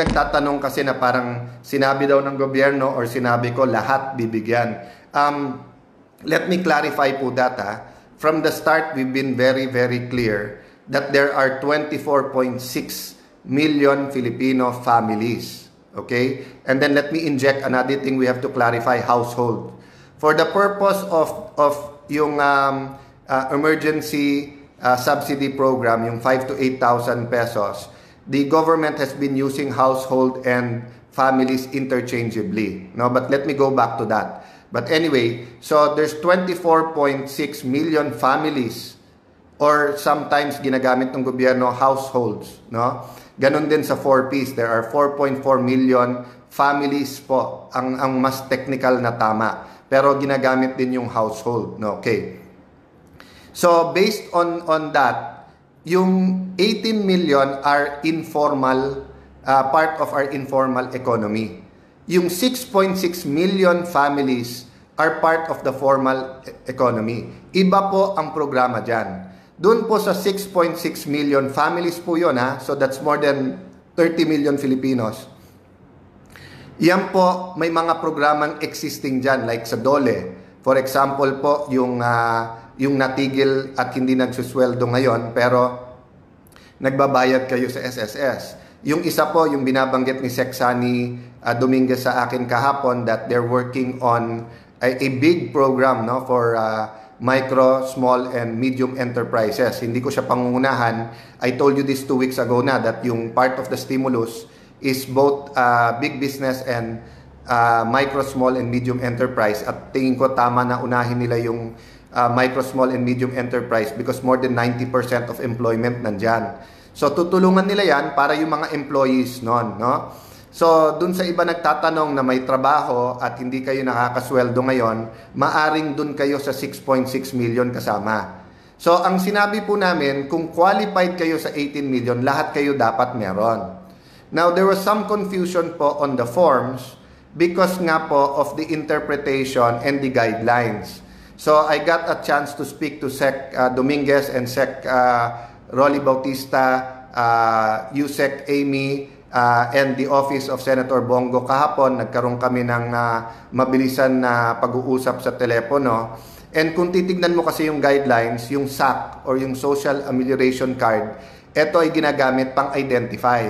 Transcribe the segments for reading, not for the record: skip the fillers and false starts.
nagtatanong kasi na parang sinabi daw ng gobyerno or sinabi ko lahat bibigyan. Let me clarify po that. From the start, we've been very, very clear that there are 24.6 million Filipino families. Okay? And then let me inject another thing we have to clarify, household. For the purpose of yung emergency subsidy program, yung 5 to 8,000 pesos, the government has been using household and families interchangeably. No, but let me go back to that. But anyway, so there's 24.6 million families or sometimes ginagamit ng gobyerno households, no? Ganon din sa 4Ps, there are 4.4 million families po ang mas technical na tama. Pero ginagamit din yung household, no? Okay. So based on that, yung 18 million are informal, part of our informal economy. Yung 6.6 million families are part of the formal economy. Iba po ang programa dyan. Doon po sa 6.6 million families po yun, ha? So that's more than 30 million Filipinos. Yan po, may mga programang existing dyan, like sa DOLE. For example po, yung natigil at hindi nagsusweldo ngayon, pero nagbabayad kayo sa SSS. Yung isa po, yung binabanggit ni Sexani Dominguez sa akin kahapon, that they're working on a big program, no, for micro, small, and medium enterprises. Hindi ko siya pangungunahan. I told you this 2 weeks ago na that yung part of the stimulus is both big business and micro, small, and medium enterprise. At tingin ko tama na unahin nila yung micro, small, and medium enterprise because more than 90% of employment nandyan. So, tutulungan nila yan para yung mga employees nun, no? So, dun sa iba nagtatanong na may trabaho at hindi kayo nakakasweldo ngayon, maaring dun kayo sa 6.6 million kasama. So, ang sinabi po namin, kung qualified kayo sa 18 million, lahat kayo dapat meron. Now, there was some confusion po on the forms because nga po of the interpretation and the guidelines. So, I got a chance to speak to Sec Dominguez and Sec Rolly Bautista, Yusek Amy, and the Office of Senator Bongo kahapon. Nagkaroon kami ng mabilisan na pag-uusap sa telepono. And kung titignan mo kasi yung guidelines, yung SAC or yung Social Amelioration Card, ito ay ginagamit pang-identify.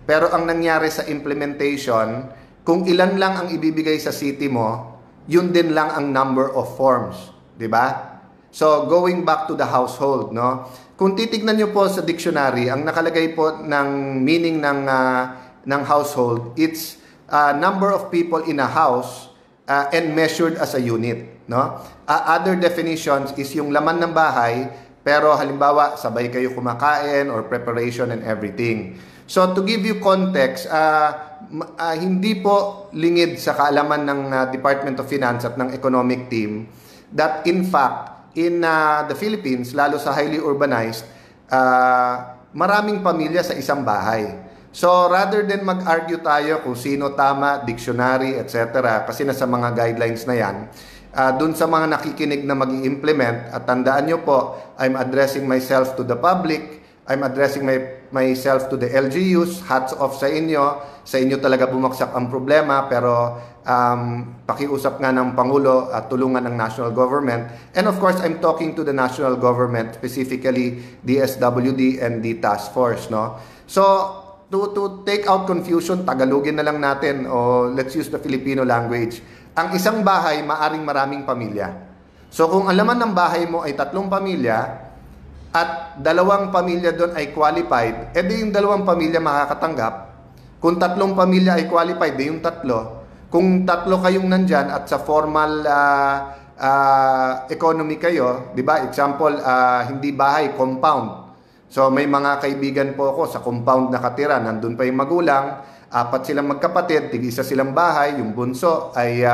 Pero ang nangyari sa implementation, kung ilan lang ang ibibigay sa city mo, yun din lang ang number of forms. Diba? So, going back to the household, no? Kung titignan nyo po sa dictionary, ang nakalagay po ng meaning ng household, it's number of people in a house and measured as a unit, no? Other definitions is yung laman ng bahay, pero halimbawa, sabay kayo kumakain or preparation and everything. So, to give you context, hindi po lingid sa kaalaman ng Department of Finance at ng economic team that in fact, in the Philippines, lalo sa highly urbanized, maraming pamilya sa isang bahay. So, rather than mag-argue tayo kung sino tama, dictionary, etc., kasi nasa mga guidelines na yan, dun sa mga nakikinig na mag-i-implement, at tandaan nyo po, I'm addressing myself to the public, I'm addressing myself to the LGUs, hats off sa inyo talaga bumagsak ang problema, pero pakiusap nga ng Pangulo at tulungan ng national government. And of course, I'm talking to the national government, specifically DSWD and the task force, no? So, to take out confusion, Tagalogin na lang natin, o let's use the Filipino language. Ang isang bahay, maaring maraming pamilya. So, kung ang laman ng bahay mo ay 3 pamilya, at 2 pamilya doon ay qualified, edi yung 2 pamilya makakatanggap. Kung 3 pamilya ay qualified, edi yung 3. Kung 3 kayong nandyan at sa formal economy kayo, di ba? Example, hindi bahay, compound. So may mga kaibigan po ako sa compound nakatira, nandun pa yung magulang, 4 silang magkapatid, tig-isa silang bahay, yung bunso ay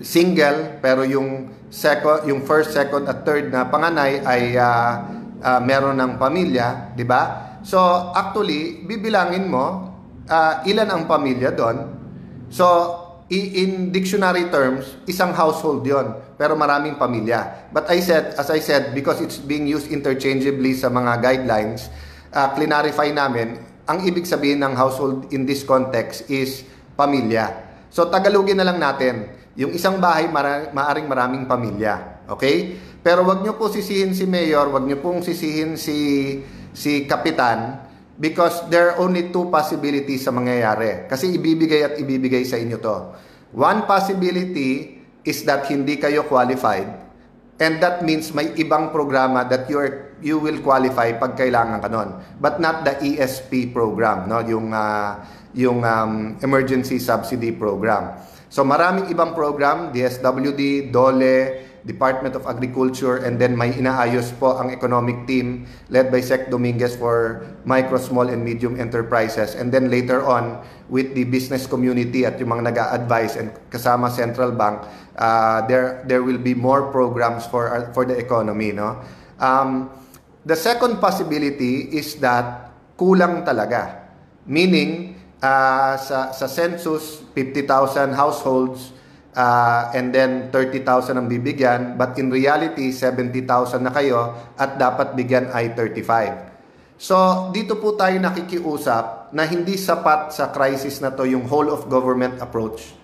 single, pero yung first, second at third na panganay ay meron ng pamilya, di ba? So actually, bibilangin mo ilan ang pamilya doon. So, in dictionary terms, isang household yon, pero maraming pamilya. But as I said, because it's being used interchangeably sa mga guidelines, clarify namin, ang ibig sabihin ng household in this context is pamilya. So Tagalogin na lang natin, yung isang bahay maaring maraming pamilya. Okay? Pero wag nyo po sisihin si Mayor, wag nyo pong sisihin si Kapitan, because there are only two possibilities sa mangyayari. Kasi ibibigay at ibibigay sa inyo to. One possibility is that hindi kayo qualified, and that means may ibang programa that you will qualify pag kailangan ka nun, but not the ESP program, no? Yung emergency subsidy program. So maraming ibang program, DSWD, DOLE, Department of Agriculture, and then may inaayos po ang economic team led by Sec Dominguez for micro, small, and medium enterprises, and then later on with the business community at yung mga nag-a-advise and kasama Central Bank, there will be more programs for the economy, no? The second possibility is that kulang talaga, meaning sa census 50,000 households, and then 30,000 ang bibigyan, but in reality 70,000 na kayo at dapat bigyan ay 35. So dito po tayo nakikiusap na hindi sapat sa crisis na to yung whole of government approach.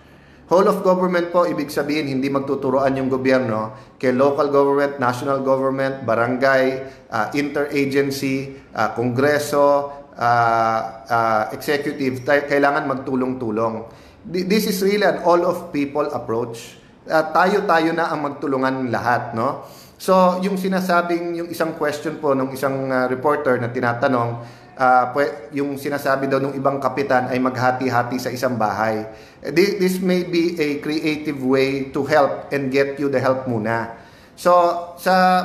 Whole of government po, ibig sabihin hindi magtuturoan yung gobyerno kay local government, national government, barangay, interagency, kongreso, executive, kailangan magtulong-tulong. This is really an all of people approach. Tayo-tayo na ang magtulungan lahat, no? So, yung sinasabing, yung isang question po ng isang reporter na tinatanong, yung sinasabi daw ng ibang kapitan ay maghati-hati sa isang bahay. This may be a creative way to help and get you the help muna. So,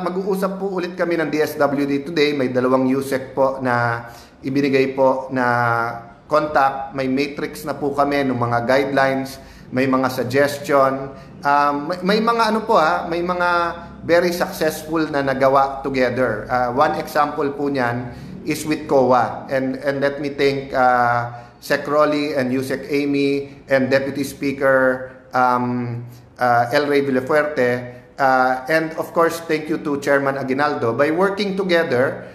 mag-uusap po ulit kami ng DSWD today. May 2 USEC po na ibinigay po na contact. May matrix na po kami ng mga guidelines, may mga suggestion, may mga ano po may mga very successful na nagawa together. One example po niyan is with COA, and let me thank Sec Rolly and USEC Amy and Deputy Speaker El Rey Villafuerte, and of course thank you to Chairman Aguinaldo. By working together,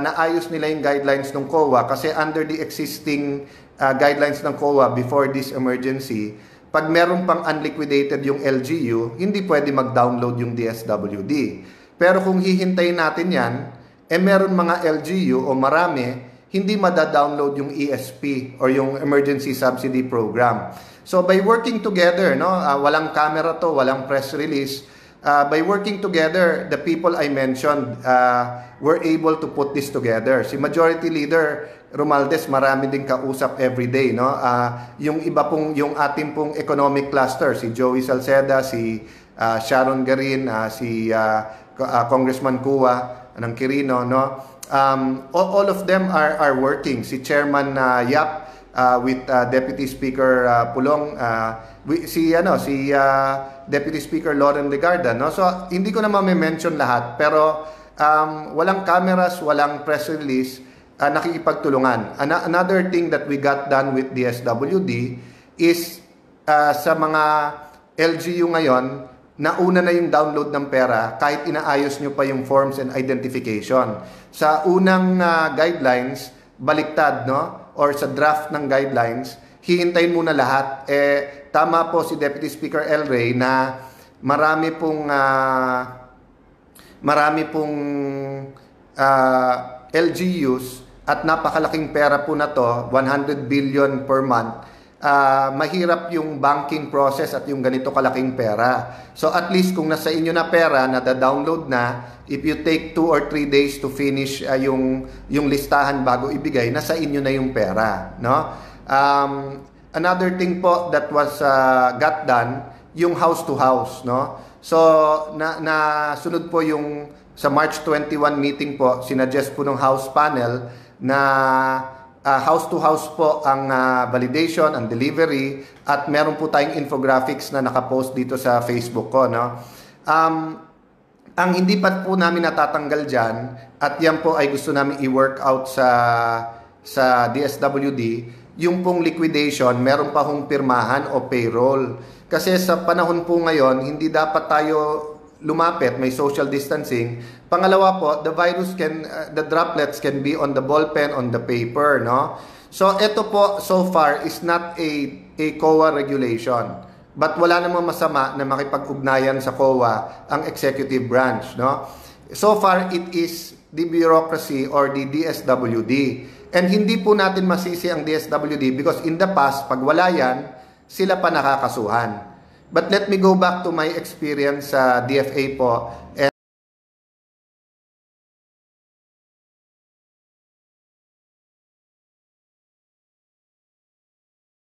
naayos nila yung guidelines ng COA, kasi under the existing guidelines ng COA before this emergency, pag meron pang unliquidated yung LGU, hindi pwede mag-download yung DSWD. Pero kung hihintayin natin yan, meron mga LGU o marami, hindi mada-download yung ESP or yung Emergency Subsidy Program. So by working together, no, walang camera to, walang press release, by working together, the people I mentioned were able to put this together. Si Majority Leader Romualdez, marami din kausap everyday, no? Yung iba pong, yung ating pong economic cluster, si Joey Salceda, si Sharon Garin, si Congressman Kua ng Quirino, no? All of them are working. Si Chairman Yap with Deputy Speaker Pulong, si Deputy Speaker Loren Legarda, no? So hindi ko na ma-mention lahat, pero walang cameras, walang press release, nakikipagtulungan. Another thing that we got done with DSWD is sa mga LGU ngayon, nauna na yung download ng pera kahit inaayos nyo pa yung forms and identification. Sa unang guidelines, baliktad, no? Or sa draft ng guidelines, hihintayin muna lahat. Tama po si Deputy Speaker El Rey na marami pong LGUs at napakalaking pera po na to, 100 billion per month. Mahirap yung banking process at yung ganito kalaking pera. So at least kung nasa inyo na pera, nada-download na, if you take 2 or 3 days to finish yung listahan bago ibigay, nasa inyo na yung pera, no? Another thing po that was got done, yung house to house, no? So na sunod po yung sa March 21 meeting po, sinuggest po ng House panel na house to house po ang validation, ang delivery, at meron po tayong infographics na nakapost dito sa Facebook ko, no? Ang hindi pa po namin natatanggal dyan, at yan po ay gusto namin i-work out sa DSWD, yung pong liquidation, meron pa hong pirmahan o payroll. Kasi sa panahon po ngayon, hindi dapat tayo lumapit, may social distancing. Pangalawa po, the droplets can be on the ball pen, on the paper, no? So ito po so far is not a COA regulation. But wala namang masama na makipag-ugnayan sa COA ang executive branch, no? So far it is the bureaucracy or the DSWD. And hindi po natin masisi ang DSWD because in the past, pag wala yan, sila pa nakakasuhan. But let me go back to my experience sa DFA po. And